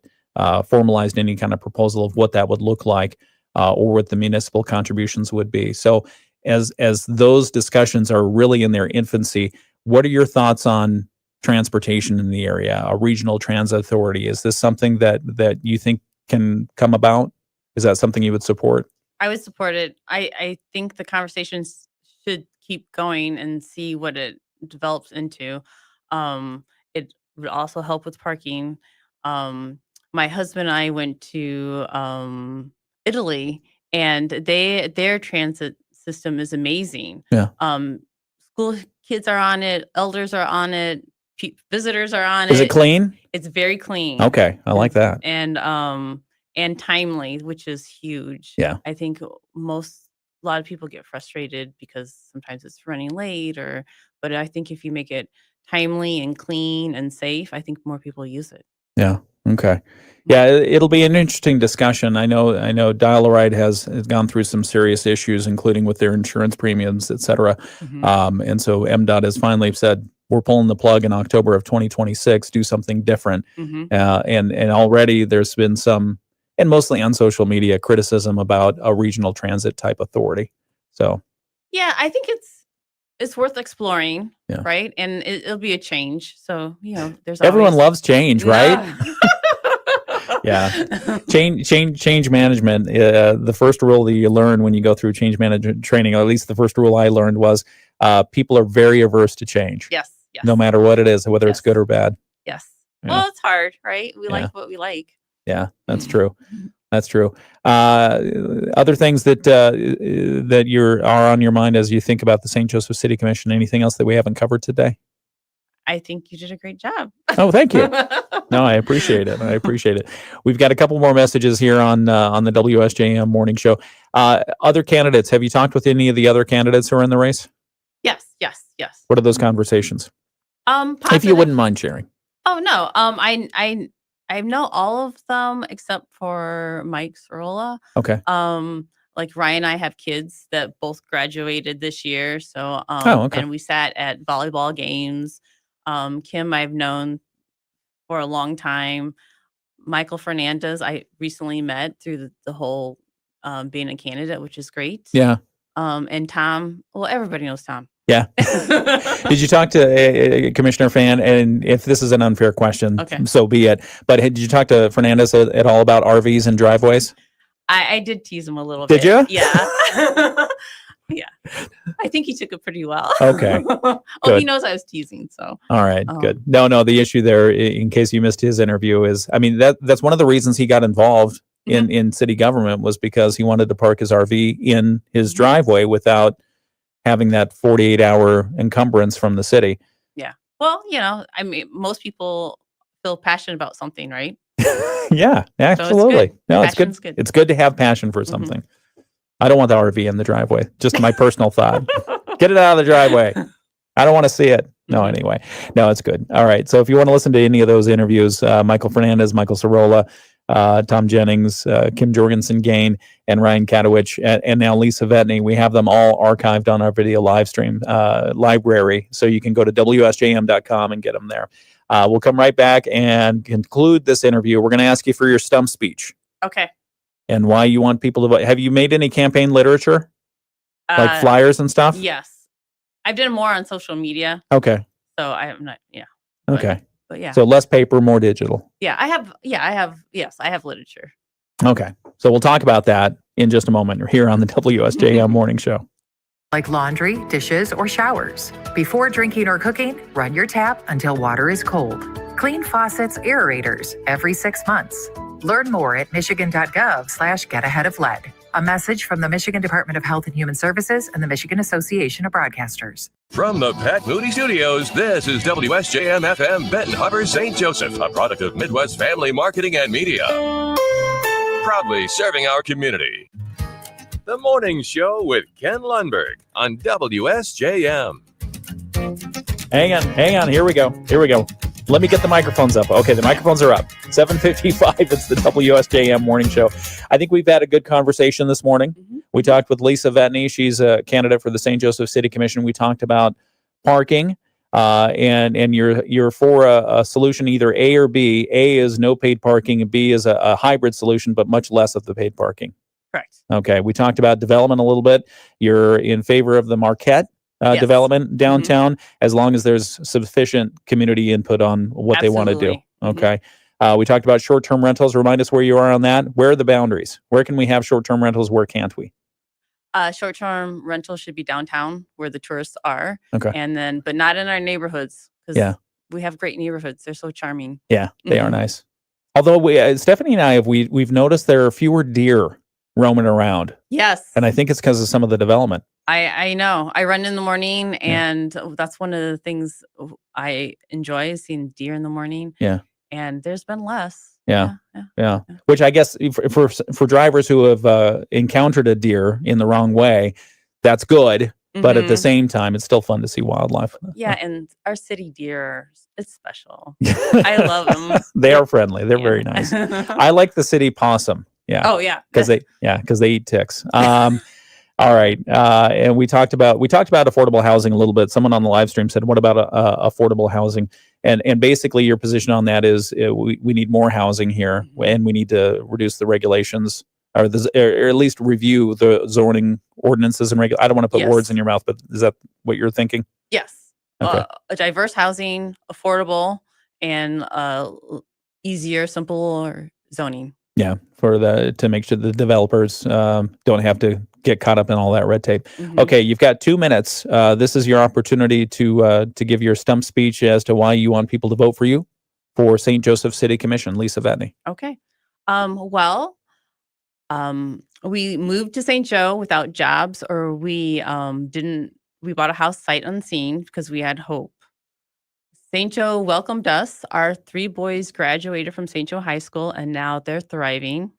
formalized any kind of proposal of what that would look like, or what the municipal contributions would be. So as those discussions are really in their infancy, what are your thoughts on transportation in the area, a regional transit authority? Is this something that you think can come about? Is that something you would support? I would support it. I think the conversations should keep going and see what it develops into. It would also help with parking. My husband and I went to Italy, and their transit system is amazing. Yeah. School kids are on it, elders are on it, visitors are on it. Is it clean? It's very clean. Okay, I like that. And timely, which is huge. Yeah. I think a lot of people get frustrated because sometimes it's running late, but I think if you make it timely and clean and safe, I think more people use it. Yeah. Okay. Yeah, it'll be an interesting discussion. I know Dial-A-Ride has gone through some serious issues, including with their insurance premiums, et cetera. And so MDOT has finally said, we're pulling the plug in October of 2026, do something different. And already there's been some, and mostly on social media, criticism about a regional transit type authority. So yeah, I think it's worth exploring, Yeah. right? And it'll be a change. So, there's everyone always... loves change, right? Yeah. Change management. The first rule that you learn when you go through change management training, or at least the first rule I learned, was people are very averse to change. Yes. No matter what it is, whether it's good or bad. Yes. Yeah. Well, it's hard, right? We Yeah. like what we like. Yeah, that's true. That's true. Other things that are on your mind as you think about the St. Joseph City Commission. Anything else that we haven't covered today? I think you did a great job. Oh, thank you. No, I appreciate it. We've got a couple more messages here on the WSJM morning show. Other candidates, have you talked with any of the other candidates who are in the race? Yes. What are those conversations? Positive. If you wouldn't mind sharing. Oh no. I know all of them except for Mike Sorolla. Okay. Like Ryan and I have kids that both graduated this year. So okay. And we sat at volleyball games. Kim I've known for a long time. Michael Fernandez I recently met through the whole being a candidate, which is great. Yeah. And Tom, well, everybody knows Tom. Yeah. Did you talk to Commissioner Fan? And if this is an unfair question, Okay. so be it. But did you talk to Fernandez at all about RVs and driveways? I did tease him a little bit. Did you? Yeah. Yeah. I think he took it pretty well. Okay. Oh, Good. he knows I was teasing. So. All right. Good. No. The issue there, in case you missed his interview, is that's one of the reasons he got involved in city government, was because he wanted to park his RV in his driveway without having that 48-hour encumbrance from the city. Yeah. Well, I mean, most people feel passionate about something, right? Yeah, absolutely. No, it's good. Passion's good. It's good to have passion for something. I don't want the RV in the driveway. Just my personal thought. Get it out of the driveway. I don't want to see it. No, anyway. No, it's good. All right. So if you want to listen to any of those interviews, Michael Fernandez, Michael Cirola, Tom Jennings, Kim Jorgensen-Gain, and Ryan Katowich, and now Lisa Vetne, we have them all archived on our video live stream library. So you can go to WSJM.com and get them there. We'll come right back and conclude this interview. We're going to ask you for your stump speech Okay. and why you want people to vote. Have you made any campaign literature? Like flyers and stuff? Yes. I've done more on social media. Okay. So I'm not, Okay. But yeah. So less paper, more digital. I have literature. Okay. So we'll talk about that in just a moment here on the WSJM Morning Show. Like laundry, dishes, or showers. Before drinking or cooking, run your tap until water is cold. Clean faucets, aerators every 6 months. Learn more at michigan.gov/getaheadoflead. A message from the Michigan Department of Health and Human Services and the Michigan Association of Broadcasters. From the Pat Moody Studios, this is WSJM-FM Benton Harbor, St. Joseph, a product of Midwest Family Marketing and Media. Proudly serving our community. The Morning Show with Ken Lundberg on WSJM. Hang on. Here we go. Let me get the microphones up. Okay, the microphones are up. 7:55, it's the WSJM Morning Show. I think we've had a good conversation this morning. We talked with Lisa Vetne. She's a candidate for the St. Joseph City Commission. We talked about parking, and you're for a solution either A or B. A is no paid parking, and B is a hybrid solution, but much less of the paid parking. Correct. Okay, we talked about development a little bit. You're in favor of the Marquette development downtown, as long as there's sufficient community input on what they want to do. Okay. We talked about short-term rentals. Remind us where you are on that. Where are the boundaries? Where can we have short-term rentals? Where can't we? Short-term rentals should be downtown where the tourists are. Okay. And then, but not in our neighborhoods, because we have great neighborhoods. They're so charming. Yeah, they are nice. Although Stephanie and I we've noticed there are fewer deer roaming around. Yes. And I think it's because of some of the development. I know. I run in the morning, and that's one of the things I enjoy, is seeing deer in the morning. Yeah. And there's been less. Yeah. Which I guess for drivers who have encountered a deer in the wrong way, that's good. But at the same time, it's still fun to see wildlife. Yeah, and our city deer, it's special. I love them. They are friendly. They're very nice. I like the city possum. Yeah. Oh yeah. Because they eat ticks. All right. And we talked about affordable housing a little bit. Someone on the live stream said, what about affordable housing? And basically your position on that is we need more housing here, and we need to reduce the regulations or at least review the zoning ordinances and I don't want to put words in your mouth, but is that what you're thinking? Yes. Okay. A diverse housing, affordable, and easier, simpler zoning. Yeah, to make sure the developers don't have to get caught up in all that red tape. Okay, you've got 2 minutes. This is your opportunity to give your stump speech as to why you want people to vote for you for St. Joseph City Commission. Lisa Vetne. Okay. We moved to St. Joe without jobs, or we bought a house sight unseen because we had hope. St. Joe welcomed us. Our 3 boys graduated from St. Joe High School, and now they're thriving.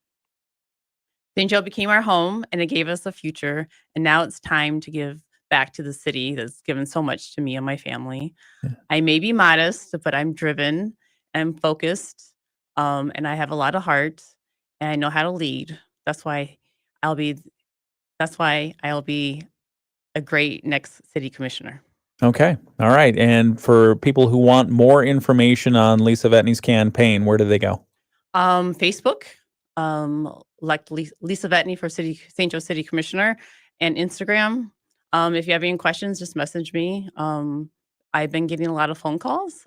St. Joe became our home, and it gave us a future. And now it's time to give back to the city that's given so much to me and my family. Yeah. I may be modest, but I'm driven and focused, and I have a lot of heart, and I know how to lead. That's why I'll be a great next city commissioner. Okay. All right. And for people who want more information on Lisa Vetne's campaign, where do they go? Facebook, like Lisa Vetne for St. Joe City Commissioner, and Instagram. If you have any questions, just message me. I've been getting a lot of phone calls,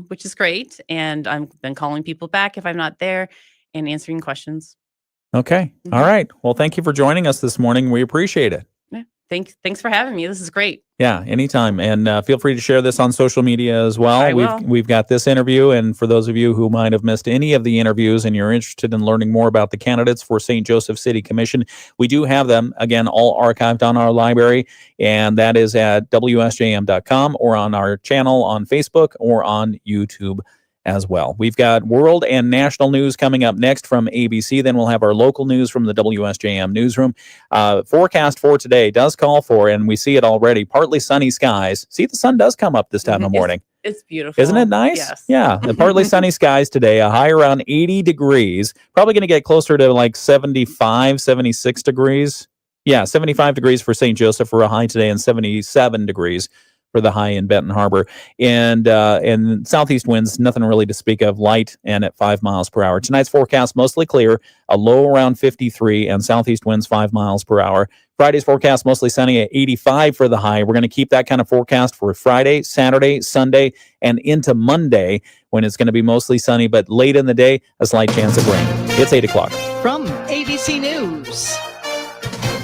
which is great. And I've been calling people back if I'm not there and answering questions. Okay. All right. Well, thank you for joining us this morning. We appreciate it. Yeah. Thanks for having me. This is great. Yeah, anytime. And feel free to share this on social media as well. I will. We've got this interview. And for those of you who might have missed any of the interviews and you're interested in learning more about the candidates for St. Joseph City Commission, we do have them, again, all archived on our library. And that is at WSJM.com or on our channel on Facebook or on YouTube as well. We've got world and national news coming up next from ABC. Then we'll have our local news from the WSJM newsroom. Forecast for today does call for, and we see it already, partly sunny skies. See, the sun does come up this time of morning. It's beautiful. Isn't it nice? Yes. Yeah. The partly sunny skies today, a high around 80 degrees. Probably going to get closer to like 75, 76 degrees. Yeah, 75 degrees for St. Joseph for a high today and 77 degrees for the high in Benton Harbor. And southeast winds, nothing really to speak of, light and at 5 miles per hour. Tonight's forecast, mostly clear, a low around 53 and southeast winds 5 miles per hour. Friday's forecast, mostly sunny at 85 for the high. We're going to keep that kind of forecast for Friday, Saturday, Sunday, and into Monday when it's going to be mostly sunny, but late in the day, a slight chance of rain. It's 8 o'clock. From ABC News,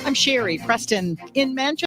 I'm Sherry Preston in Manchester.